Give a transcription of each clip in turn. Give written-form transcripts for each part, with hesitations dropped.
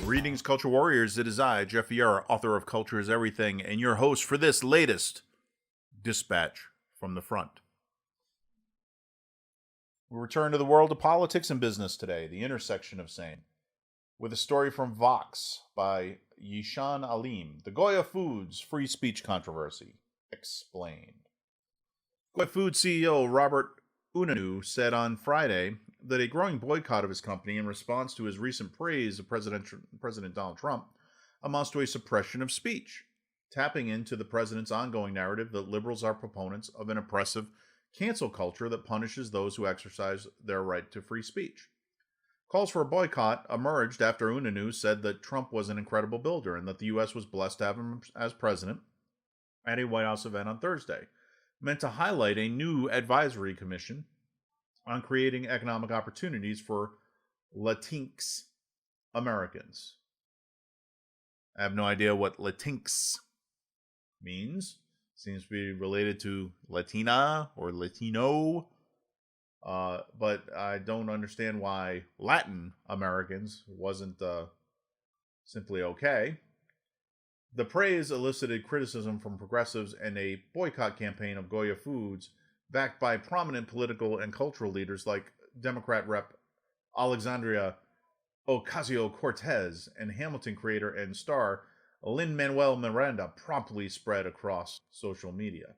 Greetings, Culture Warriors. It is I, Jeff Vieira, author of Culture is Everything, and your host for this latest dispatch from the front. We return to the world of politics and business today, the intersection of sane, with a story from Vox by Yishan Alim, the Goya Foods free speech controversy explained. Goya Foods CEO Robert Unanue said on Friday that a growing boycott of his company in response to his recent praise of President Donald Trump amounts to a suppression of speech, tapping into the president's ongoing narrative that liberals are proponents of an oppressive cancel culture that punishes those who exercise their right to free speech. Calls for a boycott emerged after Unanue said that Trump was an incredible builder and that the U.S. was blessed to have him as president at a White House event on Thursday, meant to highlight a new advisory commission on creating economic opportunities for Latinx Americans. I have no idea what Latinx means. Seems to be related to Latina or Latino. But I don't understand why Latin Americans wasn't simply okay. The praise elicited criticism from progressives and a boycott campaign of Goya Foods backed by prominent political and cultural leaders like Democrat Rep. Alexandria Ocasio-Cortez and Hamilton creator and star Lin-Manuel Miranda promptly spread across social media.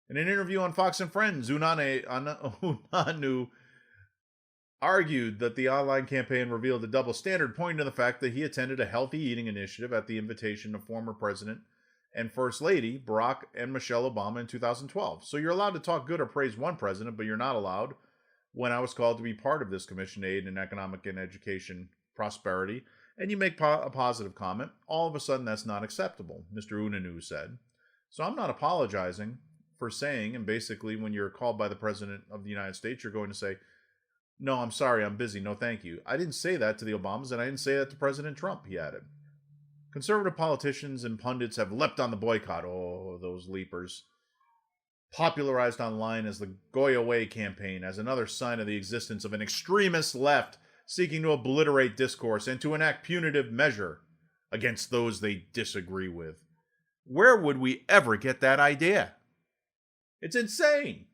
In an interview on Fox and Friends, Unanue argued that the online campaign revealed a double standard, pointing to the fact that he attended a healthy eating initiative at the invitation of former President and First Lady Barack and Michelle Obama in 2012. So you're allowed to talk good or praise one president, but you're not allowed, when I was called to be part of this commission aid in economic and education prosperity, and you make a positive comment, all of a sudden that's not acceptable, Mr. Unanue said. So I'm not apologizing for saying, and basically when you're called by the President of the United States, you're going to say, no, I'm sorry, I'm busy, no thank you. I didn't say that to the Obamas, and I didn't say that to President Trump, he added. Conservative politicians and pundits have leapt on the boycott, oh, those leapers, popularized online as the Goya Way campaign as another sign of the existence of an extremist left seeking to obliterate discourse and to enact punitive measure against those they disagree with. Where would we ever get that idea? It's insane.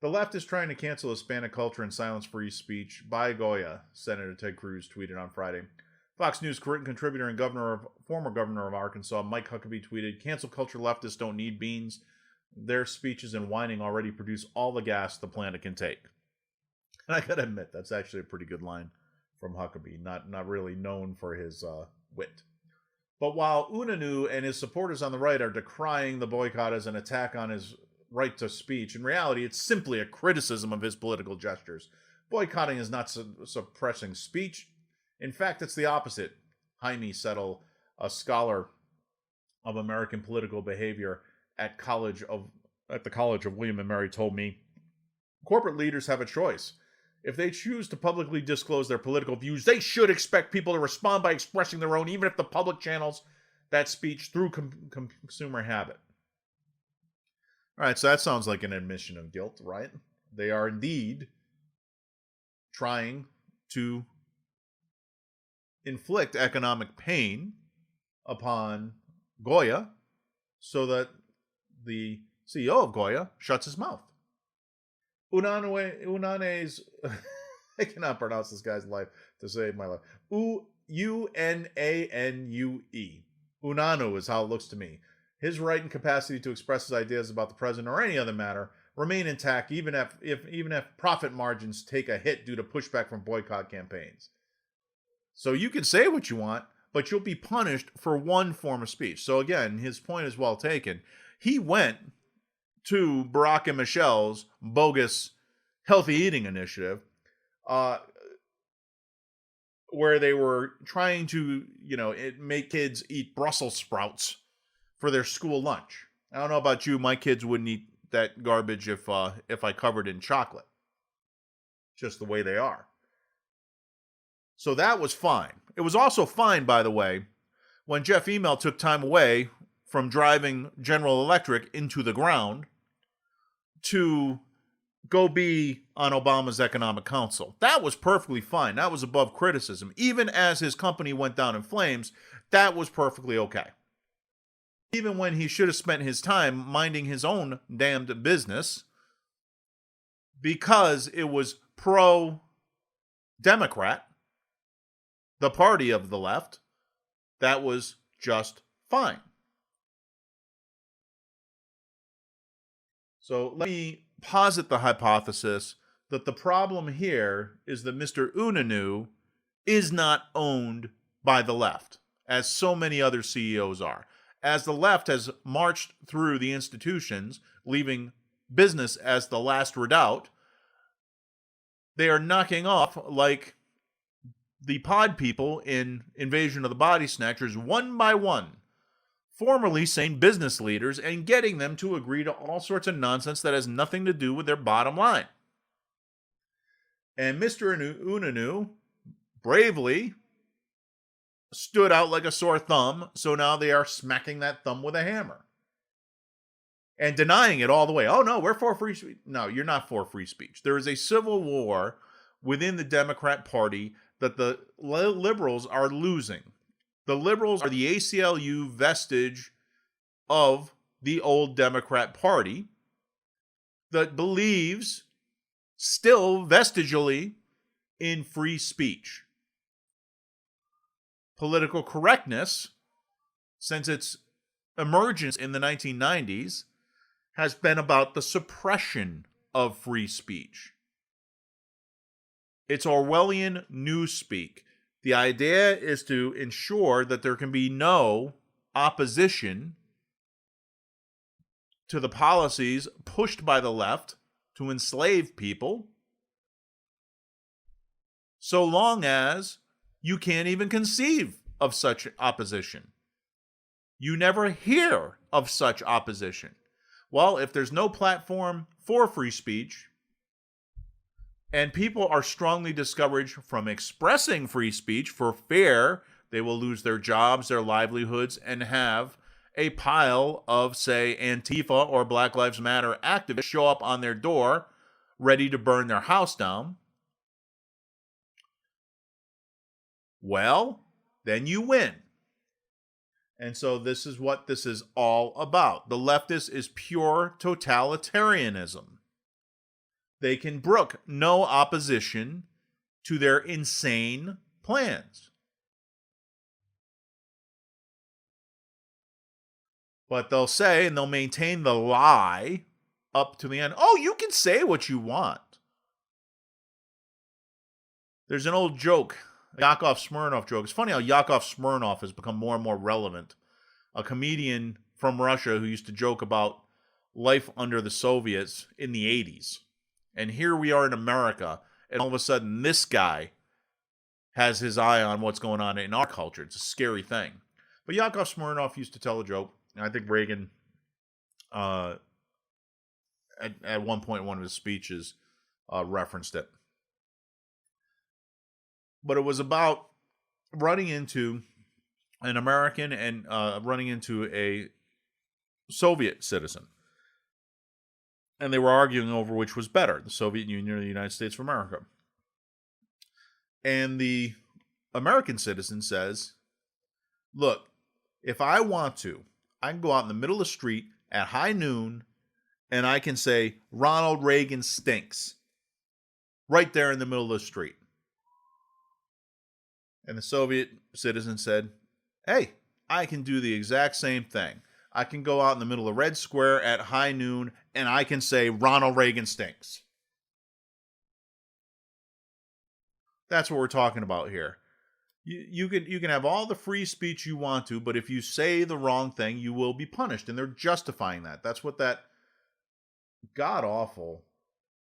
The left is trying to cancel Hispanic culture and silence free speech by Goya, Senator Ted Cruz tweeted on Friday. Fox News contributor and former governor of Arkansas, Mike Huckabee, tweeted, "Cancel culture leftists don't need beans. Their speeches and whining already produce all the gas the planet can take." And I gotta admit, that's actually a pretty good line from Huckabee, not really known for his wit. But while Unanue and his supporters on the right are decrying the boycott as an attack on his right to speech, in reality, it's simply a criticism of his political gestures. Boycotting is not suppressing speech. In fact, it's the opposite. Jaime Settle, a scholar of American political behavior at the College of William and Mary, told me, corporate leaders have a choice. If they choose to publicly disclose their political views, they should expect people to respond by expressing their own, even if the public channels that speech through consumer habit. All right, so that sounds like an admission of guilt, right? They are indeed trying to inflict economic pain upon Goya so that the CEO of Goya shuts his mouth. Unane's I cannot pronounce this guy's life to save my life. Unanue. Unanue is how it looks to me. His right and capacity to express his ideas about the president or any other matter remain intact, even if profit margins take a hit due to pushback from boycott campaigns. So you can say what you want, but you'll be punished for one form of speech. So again, his point is well taken. He went to Barack and Michelle's bogus healthy eating initiative, where they were trying to, make kids eat Brussels sprouts for their school lunch. I don't know about you, my kids wouldn't eat that garbage if I covered in chocolate. Just the way they are. So that was fine. It was also fine, by the way, when Jeff Email took time away from driving General Electric into the ground to go be on Obama's Economic Council. That was perfectly fine. That was above criticism. Even as his company went down in flames, that was perfectly okay. Even when he should have spent his time minding his own damned business because it was pro-Democrat, the party of the left, that was just fine. So let me posit the hypothesis that the problem here is that Mr. Unanu is not owned by the left, as so many other CEOs are. As the left has marched through the institutions, leaving business as the last redoubt, they are knocking off, like the pod people in Invasion of the Body Snatchers, one by one, formerly sane business leaders, and getting them to agree to all sorts of nonsense that has nothing to do with their bottom line. And Mr. Unanu bravely stood out like a sore thumb, so now they are smacking that thumb with a hammer. And denying it all the way. Oh, no, we're for free speech. No, you're not for free speech. There is a civil war within the Democrat Party that the liberals are losing. The liberals are the ACLU vestige of the old Democrat Party that believes still vestigially in free speech. Political correctness, since its emergence in the 1990s, has been about the suppression of free speech. It's Orwellian newspeak. The idea is to ensure that there can be no opposition to the policies pushed by the left to enslave people, so long as you can't even conceive of such opposition. You never hear of such opposition. Well, if there's no platform for free speech, and people are strongly discouraged from expressing free speech for fear they will lose their jobs, their livelihoods, and have a pile of, say, Antifa or Black Lives Matter activists show up on their door ready to burn their house down, well, then you win. And so this is what this is all about. The leftist is pure totalitarianism. They can brook no opposition to their insane plans. But they'll say, and they'll maintain the lie up to the end. Oh, you can say what you want. There's an old joke, a Yakov Smirnoff joke. It's funny how Yakov Smirnoff has become more and more relevant. A comedian from Russia who used to joke about life under the Soviets in the 80s. And here we are in America, and all of a sudden this guy has his eye on what's going on in our culture. It's a scary thing. But Yakov Smirnoff used to tell a joke, and I think Reagan, at one point in one of his speeches, referenced it. But it was about running into an American and running into a Soviet citizen. And they were arguing over which was better, the Soviet Union or the United States of America. And the American citizen says, look, if I want to, I can go out in the middle of the street at high noon and I can say, Ronald Reagan stinks. Right there in the middle of the street. And the Soviet citizen said, hey, I can do the exact same thing. I can go out in the middle of Red Square at high noon and I can say Ronald Reagan stinks. That's what we're talking about here. You can have all the free speech you want to, but if you say the wrong thing, you will be punished. And they're justifying that. That's what that god-awful,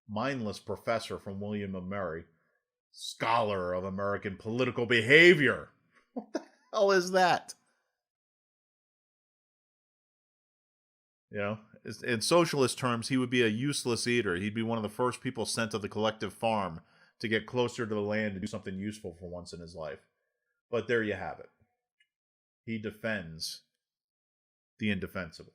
mindless professor from William & Mary, scholar of American political behavior. What the hell is that? You know, in socialist terms, he would be a useless eater. He'd be one of the first people sent to the collective farm to get closer to the land and do something useful for once in his life. But there you have it. He defends the indefensible.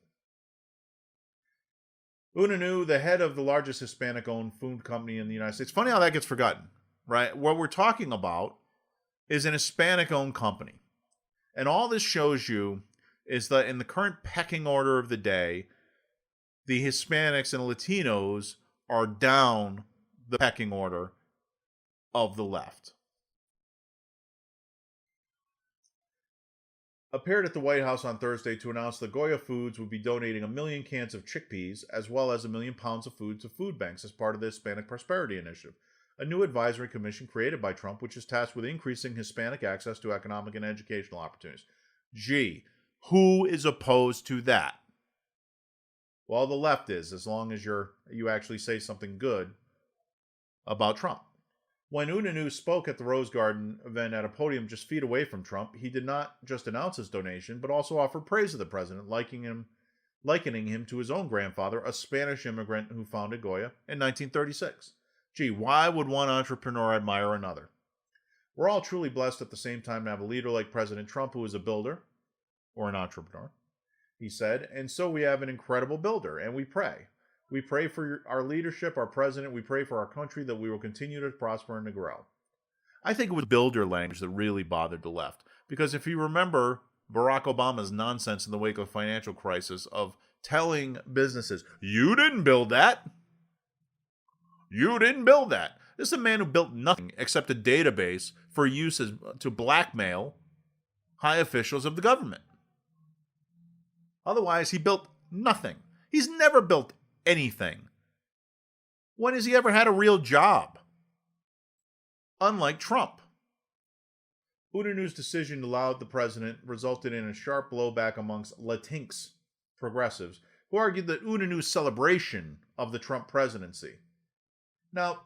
Unanu, the head of the largest Hispanic-owned food company in the United States. Funny how that gets forgotten, right? What we're talking about is an Hispanic-owned company. And all this shows you is that in the current pecking order of the day, the Hispanics and Latinos are down the pecking order of the left. Appeared at the White House on Thursday to announce that Goya Foods would be donating 1 million cans of chickpeas as well as 1 million pounds of food to food banks as part of the Hispanic Prosperity Initiative, a new advisory commission created by Trump, which is tasked with increasing Hispanic access to economic and educational opportunities. Gee, who is opposed to that? Well, the left is, as long as you actually say something good about Trump. When Unanu spoke at the Rose Garden event at a podium just feet away from Trump, he did not just announce his donation, but also offered praise of the president, likening him to his own grandfather, a Spanish immigrant who founded Goya in 1936. Gee, why would one entrepreneur admire another? We're all truly blessed at the same time to have a leader like President Trump who is a builder, or an entrepreneur, he said, and so we have an incredible builder, and we pray. We pray for our leadership, our president. We pray for our country that we will continue to prosper and to grow. I think it was builder language that really bothered the left. Because if you remember Barack Obama's nonsense in the wake of the financial crisis of telling businesses, you didn't build that. You didn't build that. This is a man who built nothing except a database for use to blackmail high officials of the government. Otherwise, he built nothing. He's never built anything. When has he ever had a real job? Unlike Trump. Unanu's decision allowed the president resulted in a sharp blowback amongst Latinx progressives who argued that Unanu's celebration of the Trump presidency. Now,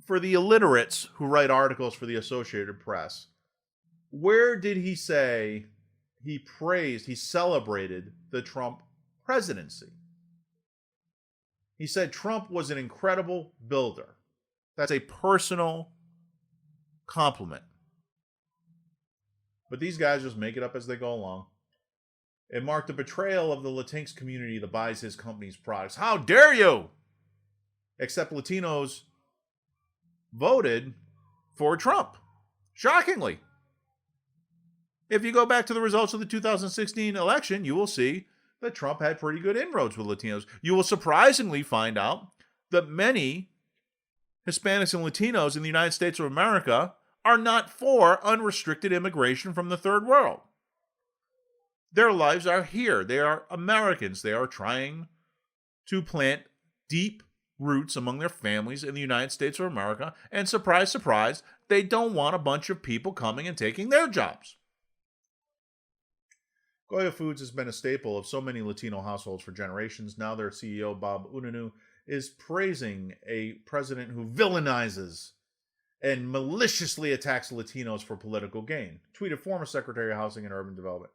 for the illiterates who write articles for the Associated Press, where did he say he celebrated the Trump presidency? He said Trump was an incredible builder. That's a personal compliment. But these guys just make it up as they go along. It marked a betrayal of the Latinx community that buys his company's products. How dare you! Except Latinos voted for Trump. Shockingly. If you go back to the results of the 2016 election, you will see that Trump had pretty good inroads with Latinos. You will surprisingly find out that many Hispanics and Latinos in the United States of America are not for unrestricted immigration from the third world. Their lives are here. They are Americans. They are trying to plant deep roots among their families in the United States of America. And surprise, surprise, they don't want a bunch of people coming and taking their jobs. Goya Foods has been a staple of so many Latino households for generations. Now their CEO, Bob Unanu, is praising a president who villainizes and maliciously attacks Latinos for political gain. Tweeted former Secretary of Housing and Urban Development,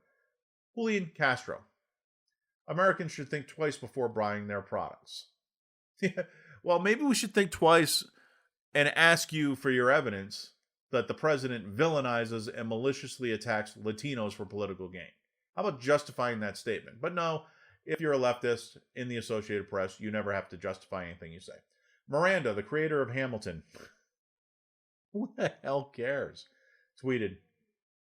Julian Castro. Americans should think twice before buying their products. Well, maybe we should think twice and ask you for your evidence that the president villainizes and maliciously attacks Latinos for political gain. How about justifying that statement? But no, if you're a leftist in the Associated Press, you never have to justify anything you say. Miranda, the creator of Hamilton, who the hell cares? Tweeted,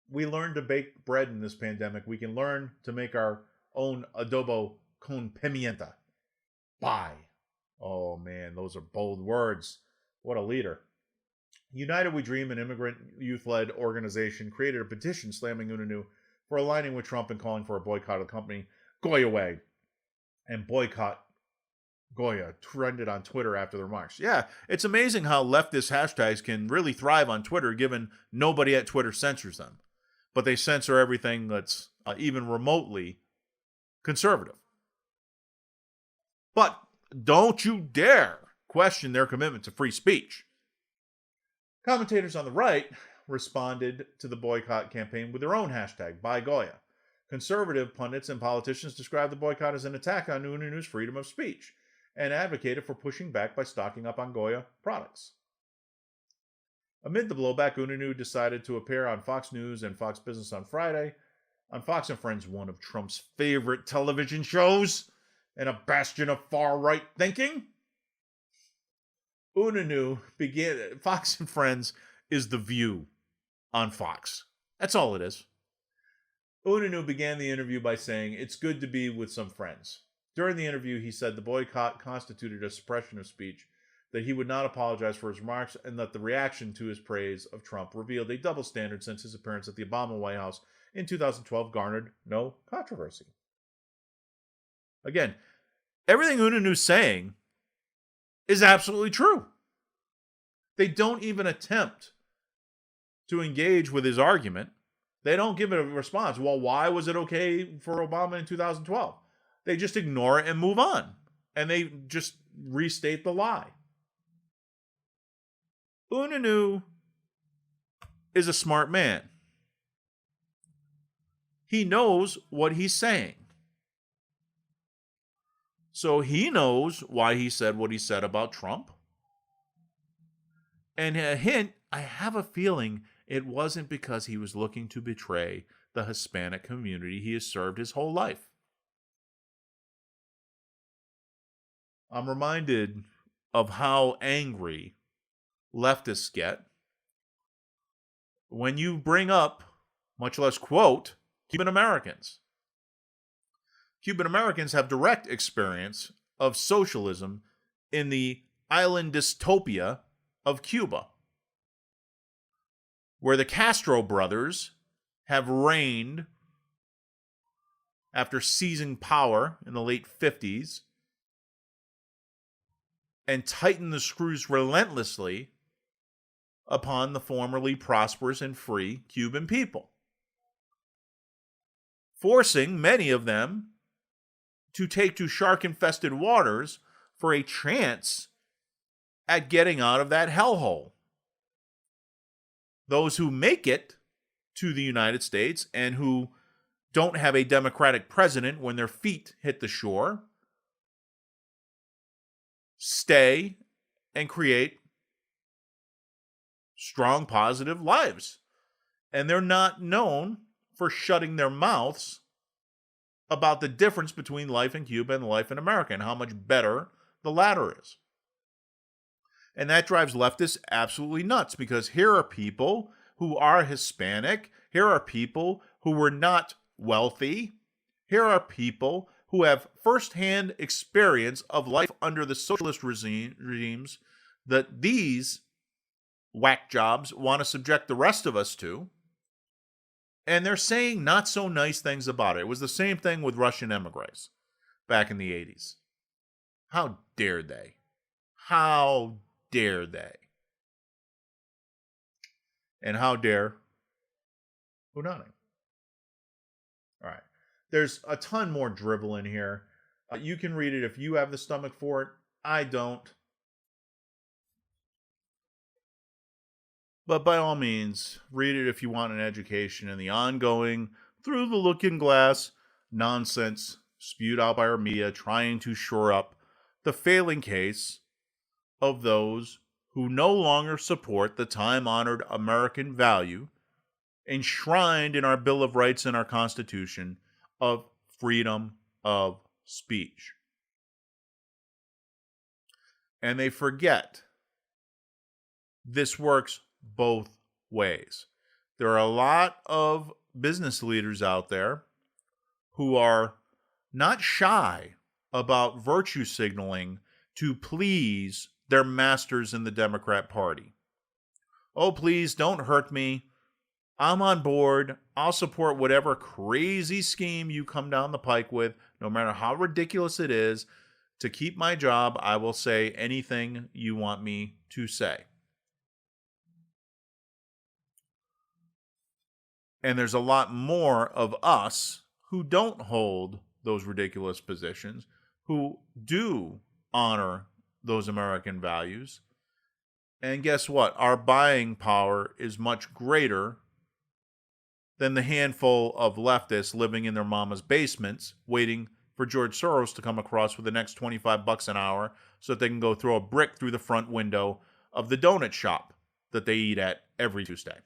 we learned to bake bread in this pandemic. We can learn to make our own adobo con pimienta. Bye. Oh man, those are bold words. What a leader. United We Dream, an immigrant youth-led organization, created a petition slamming Unanu for aligning with Trump and calling for a boycott of the company. Goya way. And boycott Goya trended on Twitter after the remarks. Yeah, it's amazing how leftist hashtags can really thrive on Twitter given nobody at Twitter censors them. But they censor everything that's even remotely conservative. But don't you dare question their commitment to free speech. Commentators on the right responded to the boycott campaign with their own hashtag, Buy Goya. Conservative pundits and politicians described the boycott as an attack on Unanu's freedom of speech and advocated for pushing back by stocking up on Goya products. Amid the blowback, Unanu decided to appear on Fox News and Fox Business on Friday On Fox and Friends, one of Trump's favorite television shows and a bastion of far-right thinking, Unanu began. Fox and Friends is The View on Fox. That's all it is. Unanu began the interview by saying, "It's good to be with some friends." During the interview, he said the boycott constituted a suppression of speech, that he would not apologize for his remarks, and that the reaction to his praise of Trump revealed a double standard since his appearance at the Obama White House in 2012 garnered no controversy. Again, everything Unanu's saying is absolutely true. They don't even attempt to engage with his argument. They don't give it a response. Well, why was it okay for Obama in 2012? They just ignore it and move on. And they just restate the lie. Unanu is a smart man. He knows what he's saying. So he knows why he said what he said about Trump. And a hint, I have a feeling it wasn't because he was looking to betray the Hispanic community he has served his whole life. I'm reminded of how angry leftists get when you bring up, much less quote, Cuban Americans. Cuban Americans have direct experience of socialism in the island dystopia of Cuba, where the Castro brothers have reigned after seizing power in the late 50s and tightened the screws relentlessly upon the formerly prosperous and free Cuban people, forcing many of them to take to shark-infested waters for a chance at getting out of that hellhole. Those who make it to the United States and who don't have a Democratic president when their feet hit the shore stay and create strong, positive lives. And they're not known for shutting their mouths about the difference between life in Cuba and life in America and how much better the latter is. And that drives leftists absolutely nuts, because here are people who are Hispanic. Here are people who were not wealthy. Here are people who have firsthand experience of life under the socialist regimes that these whack jobs want to subject the rest of us to. And they're saying not so nice things about it. It was the same thing with Russian emigres back in the 80s. How dare they? How dare they? And how dare Hunani? All right. There's a ton more dribble in here. You can read it if you have the stomach for it. I don't. But by all means, read it if you want an education in the ongoing, through the looking glass nonsense spewed out by our media trying to shore up the failing case of those who no longer support the time-honored American value enshrined in our Bill of Rights and our Constitution of freedom of speech. And they forget this works both ways. There are a lot of business leaders out there who are not shy about virtue signaling to please their masters in the Democrat Party. Oh, please don't hurt me. I'm on board. I'll support whatever crazy scheme you come down the pike with, no matter how ridiculous it is. To keep my job, I will say anything you want me to say. And there's a lot more of us who don't hold those ridiculous positions, who do honor those American values. And guess what? Our buying power is much greater than the handful of leftists living in their mama's basements waiting for George Soros to come across with the next $25 an hour so that they can go throw a brick through the front window of the donut shop that they eat at every Tuesday.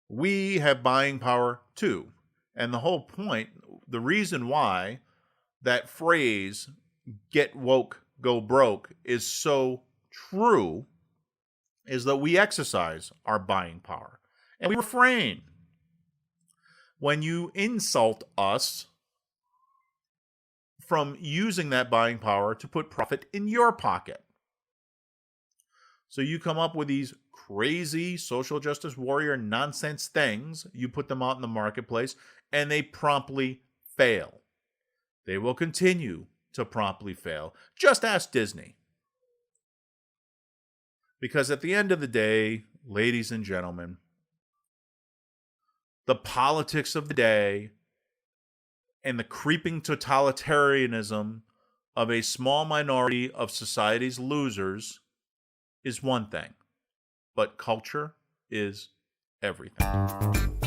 We have buying power too. And the whole point, the reason why that phrase, get woke, go broke, is so true is that we exercise our buying power. And we refrain. When you insult us, from using that buying power to put profit in your pocket. So you come up with these crazy social justice warrior nonsense things, you put them out in the marketplace, and they promptly fail. They will continue to promptly fail. Just ask Disney. Because at the end of the day, ladies and gentlemen, the politics of the day and the creeping totalitarianism of a small minority of society's losers is one thing, but culture is everything.